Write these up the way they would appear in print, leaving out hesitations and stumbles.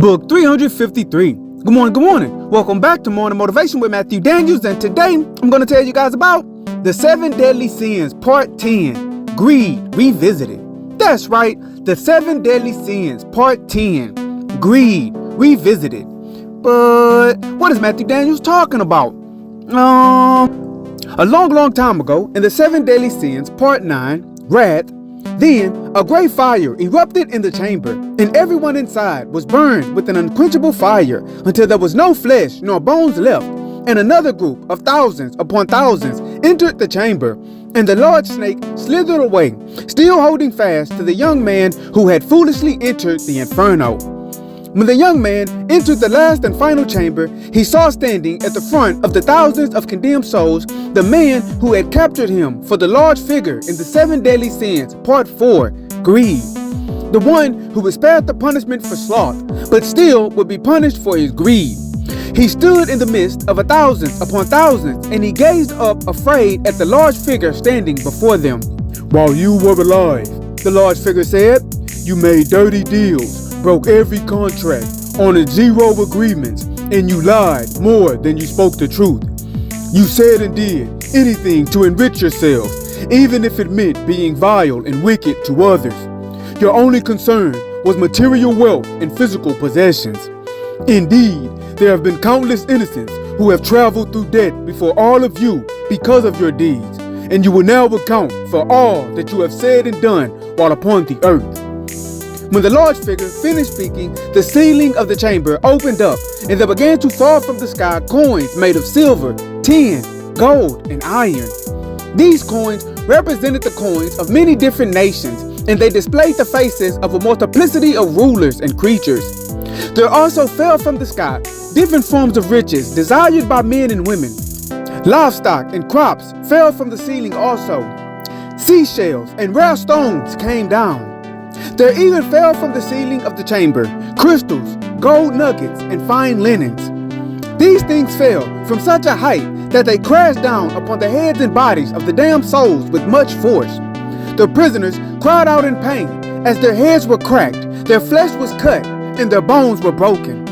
Book 353. Good morning. Welcome back to Morning Motivation with Matthew Daniels, and today I'm going to tell you guys about the 7 Deadly Sins, Part 10, Greed Revisited. That's right, the 7 Deadly Sins, Part 10, Greed Revisited. But what is Matthew Daniels talking about? A long time ago, in the 7 Deadly Sins, Part 9, Wrath, then a great fire erupted in the chamber, and everyone inside was burned with an unquenchable fire until there was no flesh nor bones left. And another group of thousands upon thousands entered the chamber, and the large snake slithered away, still holding fast to the young man who had foolishly entered the inferno. When the young man entered the last and final chamber, he saw standing at the front of the thousands of condemned souls the man who had captured him for the large figure in the 7 Deadly Sins, Part 4, Greed. The one who was spared the punishment for sloth, but still would be punished for his greed. He stood in the midst of thousands upon thousands, and he gazed up afraid at the large figure standing before them. "While you were alive," the large figure said, "you made dirty deals, broke every contract, honored 0 agreements, and you lied more than you spoke the truth. You said and did anything to enrich yourselves, even if it meant being vile and wicked to others. Your only concern was material wealth and physical possessions. Indeed, there have been countless innocents who have traveled through death before all of you because of your deeds, and you will now account for all that you have said and done while upon the earth." When the large figure finished speaking, the ceiling of the chamber opened up, and there began to fall from the sky coins made of silver, tin, gold, and iron. These coins represented the coins of many different nations, and they displayed the faces of a multiplicity of rulers and creatures. There also fell from the sky different forms of riches desired by men and women. Livestock and crops fell from the ceiling also. Seashells and rare stones came down. There even fell from the ceiling of the chamber crystals, gold nuggets, and fine linens. These things fell from such a height that they crashed down upon the heads and bodies of the damned souls with much force. The prisoners cried out in pain as their heads were cracked, their flesh was cut, and their bones were broken.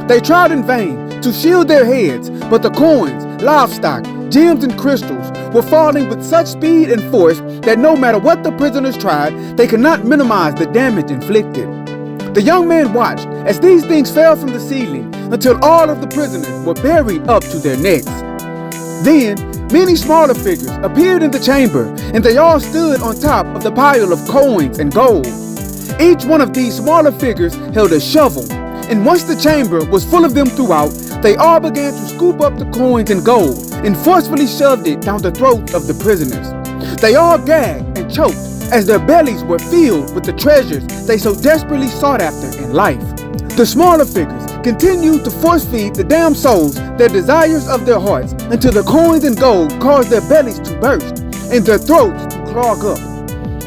They tried in vain to shield their heads, but the coins, livestock, gems, and crystals were falling with such speed and force that no matter what the prisoners tried, they could not minimize the damage inflicted. The young man watched as these things fell from the ceiling until all of the prisoners were buried up to their necks. Then many smaller figures appeared in the chamber, and they all stood on top of the pile of coins and gold. Each one of these smaller figures held a shovel, and once the chamber was full of them throughout, they all began to scoop up the coins and gold and forcefully shoved it down the throats of the prisoners. They all gagged and choked as their bellies were filled with the treasures they so desperately sought after in life. The smaller figures continued to force feed the damned souls their desires of their hearts until the coins and gold caused their bellies to burst and their throats to clog up.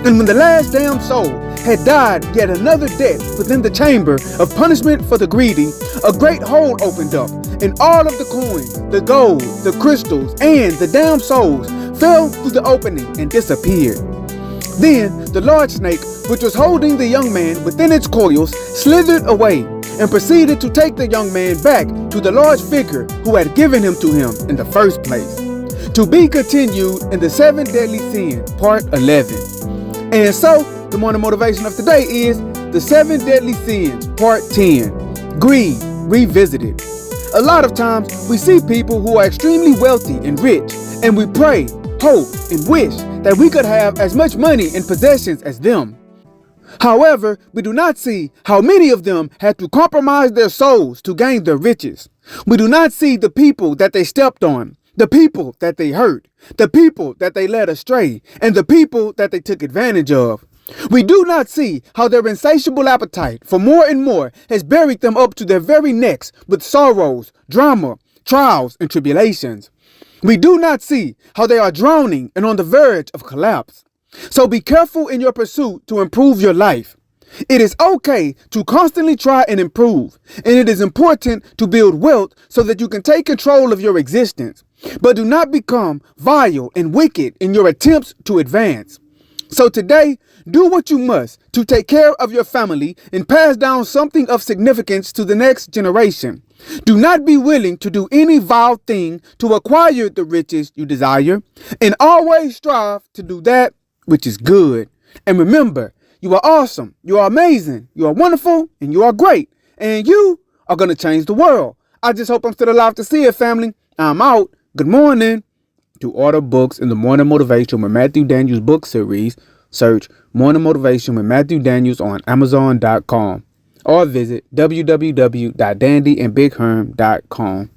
And when the last damned soul had died yet another death within the chamber of punishment for the greedy, a great hole opened up, and all of the coins, the gold, the crystals, and the damned souls fell through the opening and disappeared. Then the large snake, which was holding the young man within its coils, slithered away and proceeded to take the young man back to the large figure who had given him to him in the first place. To be continued in the 7 Deadly Sins, Part 11. And so, the morning motivation of today is the 7 Deadly Sins, Part 10, Greed Revisited. A lot of times, we see people who are extremely wealthy and rich, and we pray, hope, and wish that we could have as much money and possessions as them. However, we do not see how many of them had to compromise their souls to gain their riches. We do not see the people that they stepped on, the people that they hurt, the people that they led astray, and the people that they took advantage of. We do not see how their insatiable appetite for more and more has buried them up to their very necks with sorrows, drama, trials, and tribulations. We do not see how they are drowning and on the verge of collapse. So be careful in your pursuit to improve your life. It is okay to constantly try and improve, and it is important to build wealth so that you can take control of your existence. But do not become vile and wicked in your attempts to advance. So today, do what you must to take care of your family and pass down something of significance to the next generation. Do not be willing to do any vile thing to acquire the riches you desire, and always strive to do that which is good. And remember, you are awesome, you are amazing, you are wonderful, and you are great, and you are going to change the world. I just hope I'm still alive to see it, family. I'm out. Good morning. To order books in the Morning Motivation with Matthew Daniels book series, search Morning Motivation with Matthew Daniels on Amazon.com or visit www.dandyandbigherm.com.